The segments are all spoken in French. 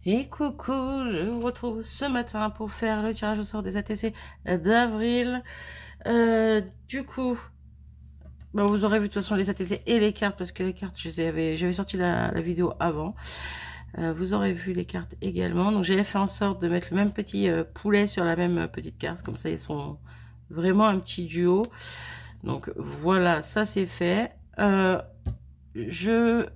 Et coucou, je vous retrouve ce matin pour faire le tirage au sort des ATC d'avril. Du coup, vous aurez vu de toute façon les ATC et les cartes, parce que les cartes, j'avais sorti la vidéo avant. Vous aurez vu les cartes également. Donc j'avais fait en sorte de mettre le même petit poulet sur la même petite carte. Comme ça, ils sont vraiment un petit duo. Donc voilà, ça c'est fait. Je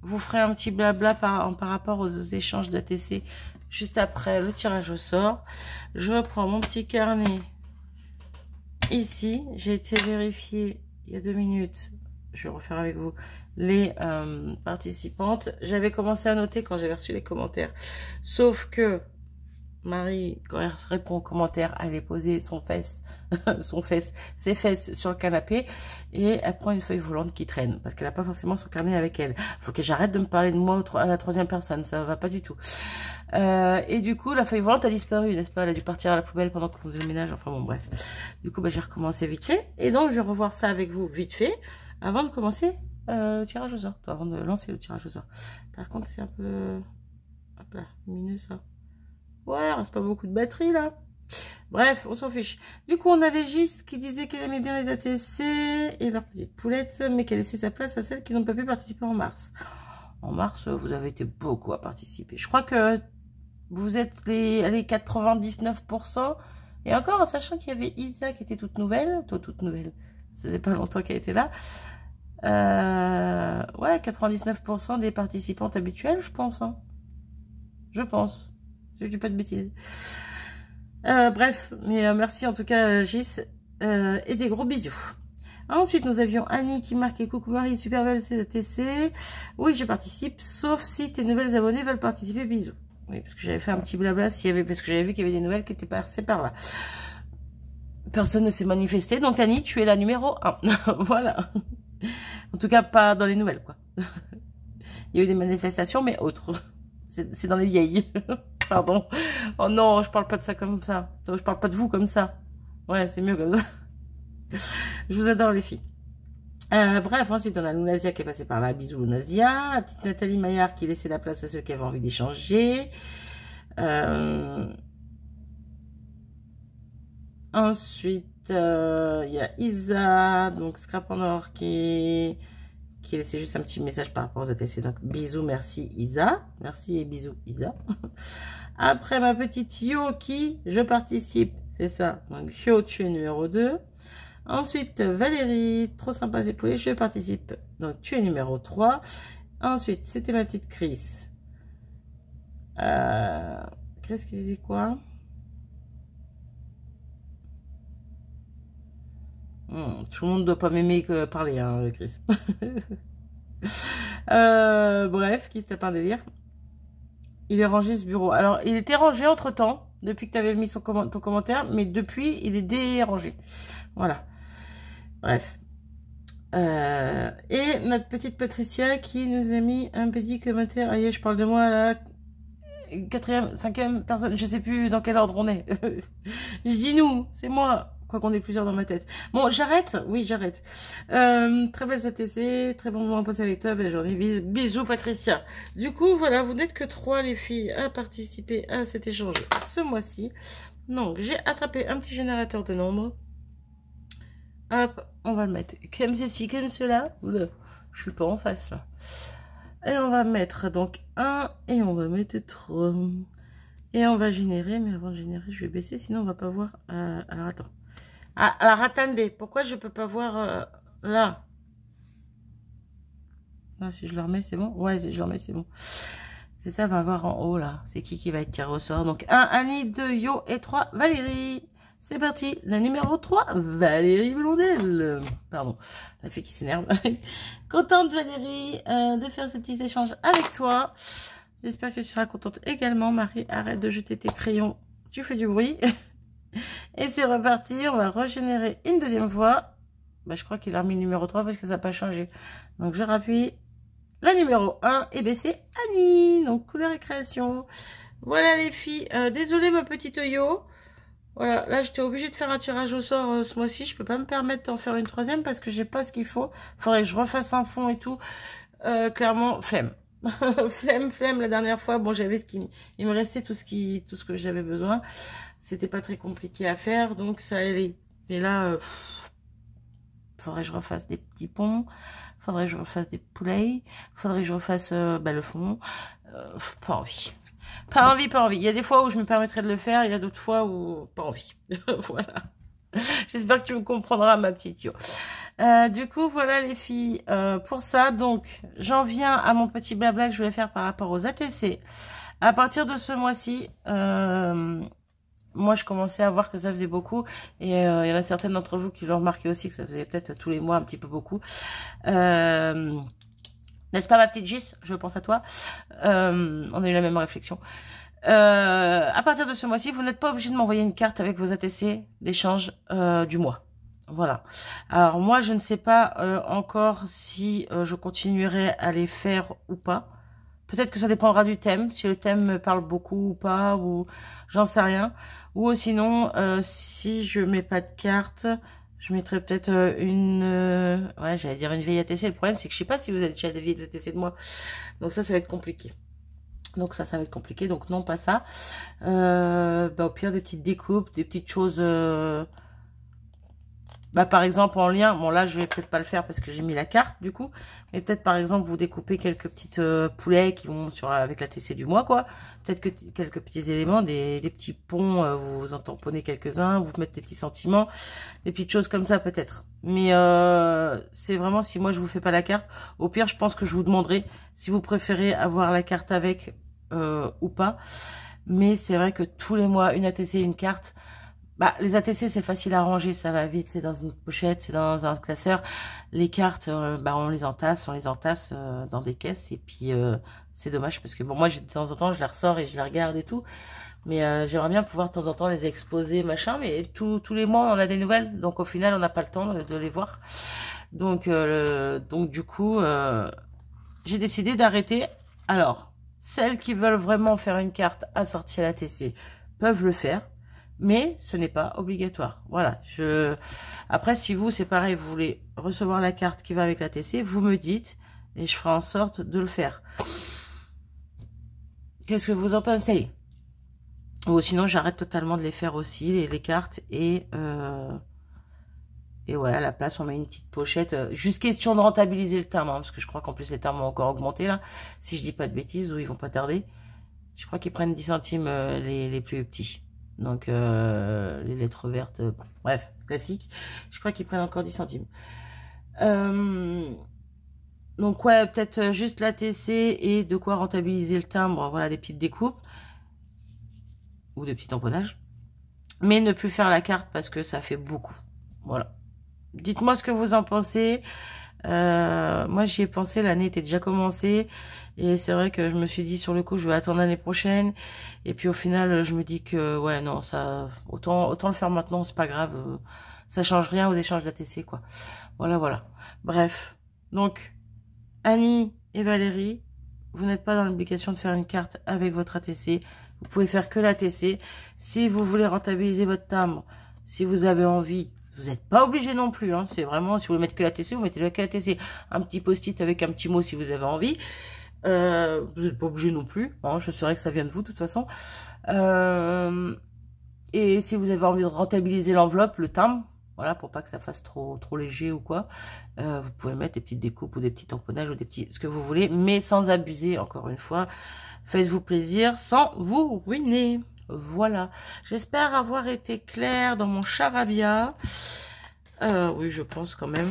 vous ferai un petit blabla par rapport aux échanges d'ATC juste après le tirage au sort. Je reprends mon petit carnet ici. J'ai été vérifier il y a 2 minutes. Je vais refaire avec vous les participantes. J'avais commencé à noter quand j'avais reçu les commentaires. Sauf que Marie, quand elle répond aux commentaires, elle est posée ses fesses sur le canapé et elle prend une feuille volante qui traîne parce qu'elle n'a pas forcément son carnet avec elle. Faut que j'arrête de me parler de moi à la 3e personne, ça va pas du tout. Et du coup, la feuille volante a disparu, n'est-ce pas? Elle a dû partir à la poubelle pendant qu'on faisait le ménage, enfin bon, bref. Du coup, j'ai recommencé vite fait et donc je vais revoir ça avec vous vite fait avant de commencer le tirage au sort, avant de lancer le tirage au sort. Par contre, c'est un peu, hop là, lumineux ça. Ouais, il reste pas beaucoup de batterie là. Bref, on s'en fiche. Du coup, on avait Gis qui disait qu'elle aimait bien les ATC et leurs petites poulettes, mais qu'elle laissait sa place à celles qui n'ont pas pu participer en mars. En mars, vous avez été beaucoup à participer. Je crois que vous êtes les 99%. Et encore, en sachant qu'il y avait Isa qui était toute nouvelle. Toi, toute nouvelle. Ça faisait pas longtemps qu'elle était là. Ouais, 99% des participantes habituelles, je pense. Hein. Je pense. Je dis pas de bêtises. Bref, mais merci en tout cas Gis et des gros bisous. Ensuite, nous avions Annie qui marquait coucou Marie, super belle CDTC. Oui, je participe, sauf si tes nouvelles abonnées veulent participer, bisous. Oui, parce que j'avais fait un petit blabla parce que j'avais vu qu'il y avait des nouvelles qui étaient passées par là. Personne ne s'est manifesté, donc Annie, tu es la numéro 1. Voilà. En tout cas, pas dans les nouvelles, quoi. Il y a eu des manifestations, mais autres. C'est dans les vieilles. Pardon. Oh non, je parle pas de ça comme ça. Je parle pas de vous comme ça. Ouais, c'est mieux comme ça. Je vous adore les filles. Bref, ensuite on a Lunasia qui est passée par là. Bisous Lunasia. La petite Nathalie Maillard qui laissait la place à celle qui avait envie d'échanger. Ensuite, il y a Isa, donc Scrap en or qui laissait juste un petit message par rapport aux ATC. Donc bisous, merci Isa. Merci et bisous Isa. Après ma petite Yoki, je participe. C'est ça. Donc Yo, tu es numéro 2. Ensuite, Valérie, trop sympa ces poulets, je participe. Donc tu es numéro 3. Ensuite, c'était ma petite Chris. Chris qui disait quoi? Tout le monde ne doit pas m'aimer que parler, hein, Chris. Bref, qui se tape un délire. Il est rangé ce bureau. Alors, il était rangé entre-temps, depuis que tu avais mis ton commentaire, mais depuis, il est dérangé. Voilà. Bref. Et notre petite Patricia qui nous a mis un petit commentaire. Allez, je parle de moi, là. 4e, 5e personne, je sais plus dans quel ordre on est. Je dis nous, c'est moi. Quoi qu'on ait plusieurs dans ma tête. Bon, j'arrête. Oui, j'arrête. Très belle ATC, très bon moment passé avec toi. Belle journée. Bisous, Patricia. Du coup, voilà, vous n'êtes que 3, les filles, à participer à cet échange ce mois-ci. Donc, j'ai attrapé un petit générateur de nombres. Hop, on va le mettre comme ceci, comme cela. Oula, je suis pas en face, là. Et on va mettre donc 1 et on va mettre 3. Et on va générer, mais avant de générer, je vais baisser, sinon on va pas voir. Alors, attends. Ah, alors attendez, pourquoi je peux pas voir là? Là, si je le remets, c'est bon? Ouais, si je le remets, c'est bon. C'est ça, on va voir en haut, là. C'est qui va être tiré au sort? Donc, 1, Annie, 2, Yo et 3, Valérie. C'est parti. La numéro 3, Valérie Blondel. Pardon, la fille qui s'énerve. Contente, Valérie, de faire ce petit échange avec toi. J'espère que tu seras contente également. Marie, arrête de jeter tes crayons. Tu fais du bruit. Et c'est reparti, on va régénérer une deuxième fois. Je crois qu'il a remis le numéro 3 parce que ça n'a pas changé. Donc je rappuie la numéro 1 et c'est Annie. Donc couleur et création. Voilà les filles. Désolée ma petite Yo. Voilà, là j'étais obligée de faire un tirage au sort ce mois-ci. Je peux pas me permettre d'en faire une 3e parce que j'ai pas ce qu'il faut. Faudrait que je refasse un fond et tout. Clairement, flemme. Flemme, la dernière fois. Bon, j'avais il me restait tout ce que j'avais besoin. C'était pas très compliqué à faire, donc ça allait. Mais là, faudrait que je refasse des petits ponts. Faudrait que je refasse des poulets. Faudrait que je refasse le fond. Pas envie. Pas envie, pas envie. Il y a des fois où je me permettrai de le faire. Il y a d'autres fois où pas envie. Voilà. J'espère que tu me comprendras, ma petite Yo. Du coup, voilà les filles, pour ça, donc, j'en viens à mon petit blabla que je voulais faire par rapport aux ATC. À partir de ce mois-ci, moi, je commençais à voir que ça faisait beaucoup, et il y en a certaines d'entre vous qui l'ont remarqué aussi, que ça faisait peut-être tous les mois un petit peu beaucoup. N'est-ce pas, ma petite Gis? Je pense à toi. On a eu la même réflexion. À partir de ce mois-ci, vous n'êtes pas obligé de m'envoyer une carte avec vos ATC d'échange du mois. Voilà. Alors moi, je ne sais pas encore si je continuerai à les faire ou pas. Peut-être que ça dépendra du thème, si le thème me parle beaucoup ou pas, ou j'en sais rien. Ou sinon, si je mets pas de carte, je mettrai peut-être ouais, j'allais dire une vieille ATC. Le problème, c'est que je sais pas si vous avez déjà des vieilles ATC de moi. Donc ça va être compliqué. Donc ça va être compliqué. Donc non, pas ça. Au pire, des petites découpes, des petites choses... par exemple, en lien, bon là, je vais peut-être pas le faire parce que j'ai mis la carte, du coup. Mais peut-être, par exemple, vous découpez quelques petites poulets qui vont avec la TC du mois, quoi. Peut-être que quelques petits éléments, des petits ponts, vous en tamponnez quelques-uns, vous mettez des petits sentiments, des petites choses comme ça, peut-être. Mais c'est vraiment, si moi, je vous fais pas la carte, au pire, je pense que je vous demanderai si vous préférez avoir la carte avec ou pas. Mais c'est vrai que tous les mois, une ATC, une carte... les ATC, c'est facile à ranger, ça va vite, c'est dans une pochette, c'est dans un classeur. Les cartes, on les entasse dans des caisses. Et puis, c'est dommage parce que, bon, moi, de temps en temps, je les ressors et je les regarde et tout. Mais j'aimerais bien pouvoir, de temps en temps, les exposer, machin. Mais tous les mois, on a des nouvelles. Donc, au final, on n'a pas le temps de les voir. Donc du coup, j'ai décidé d'arrêter. Alors, celles qui veulent vraiment faire une carte assortie à l'ATC peuvent le faire. Mais ce n'est pas obligatoire. Voilà. Après, si vous, c'est pareil, vous voulez recevoir la carte qui va avec la TC, vous me dites et je ferai en sorte de le faire. Qu'est-ce que vous en pensez? Ou sinon, j'arrête totalement de les faire aussi, les cartes. Et ouais, à la place, on met une petite pochette. Juste question de rentabiliser le timbre, hein, parce que je crois qu'en plus, les timbres ont encore augmenté, là. Si je dis pas de bêtises, ou ils vont pas tarder. Je crois qu'ils prennent 10 centimes les plus petits. Donc, les lettres vertes, bref, classique. Je crois qu'ils prennent encore 10 centimes. Donc, ouais, peut-être juste la TC et de quoi rentabiliser le timbre. Voilà, des petites découpes. Ou des petits tamponnages. Mais ne plus faire la carte parce que ça fait beaucoup. Voilà. Dites-moi ce que vous en pensez. Moi, j'y ai pensé, l'année était déjà commencée. Et c'est vrai que je me suis dit, sur le coup, je vais attendre l'année prochaine. Et puis, au final, je me dis que, ouais, non, ça, autant le faire maintenant, c'est pas grave. Ça change rien aux échanges d'ATC, quoi. Voilà. Bref. Donc, Annie et Valérie, vous n'êtes pas dans l'obligation de faire une carte avec votre ATC. Vous pouvez faire que l'ATC. Si vous voulez rentabiliser votre timbre, si vous avez envie, vous n'êtes pas obligé non plus. Hein. C'est vraiment, si vous voulez mettre que l'ATC, vous mettez que l'ATC. Un petit post-it avec un petit mot si vous avez envie. Vous n'êtes pas obligé non plus. Hein. Je saurais que ça vient de vous, de toute façon. Et si vous avez envie de rentabiliser l'enveloppe, le timbre, voilà, pour pas que ça fasse trop léger ou quoi, vous pouvez mettre des petites découpes ou des petits tamponnages ou des petits, ce que vous voulez, mais sans abuser, encore une fois. Faites-vous plaisir sans vous ruiner. Voilà. J'espère avoir été claire dans mon charabia. Oui, je pense quand même.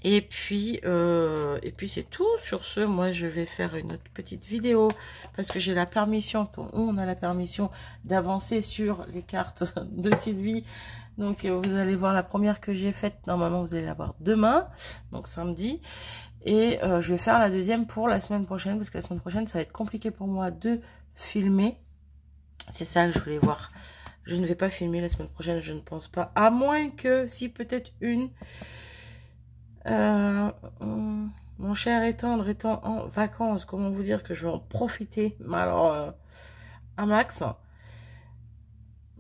Et puis c'est tout. Sur ce, moi, je vais faire une autre petite vidéo parce que j'ai la permission, on a la permission d'avancer sur les cartes de Sylvie. Donc, vous allez voir la première que j'ai faite. Normalement, vous allez la voir demain, donc samedi. Et je vais faire la deuxième pour la semaine prochaine parce que la semaine prochaine, ça va être compliqué pour moi de filmer. C'est ça que je voulais voir. Je ne vais pas filmer la semaine prochaine, je ne pense pas. À moins que, si peut-être une... mon cher et tendre étant en vacances, comment vous dire que je vais en profiter, mais alors un max.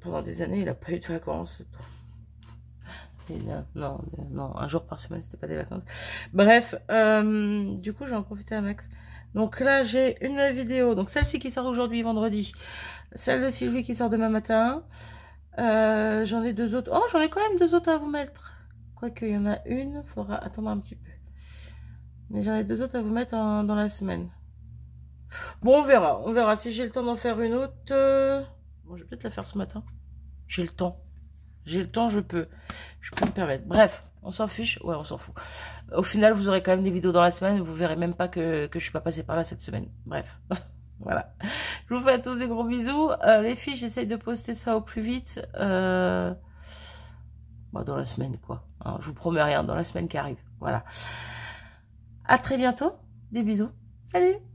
Pendant des années, il n'a pas eu de vacances. Non, un jour par semaine, c'était pas des vacances. Bref, du coup, je vais en profiter un max. Donc là, j'ai une vidéo. Donc celle-ci qui sort aujourd'hui, vendredi. Celle de Sylvie qui sort demain matin. J'en ai deux autres. Oh, j'en ai quand même deux autres à vous mettre. Quoique, il y en a une. Faudra attendre un petit peu. Mais j'en ai deux autres à vous mettre dans la semaine. Bon, on verra. On verra si j'ai le temps d'en faire une autre. Bon, je vais peut-être la faire ce matin. J'ai le temps. J'ai le temps, je peux me permettre. Bref, on s'en fiche. Ouais, on s'en fout. Au final, vous aurez quand même des vidéos dans la semaine. Vous verrez même pas que je suis pas passée par là cette semaine. Bref. Voilà. Je vous fais à tous des gros bisous. Les filles, j'essaye de poster ça au plus vite. Bon, dans la semaine, quoi. Hein, je vous promets rien. Dans la semaine qui arrive. Voilà. À très bientôt. Des bisous. Salut!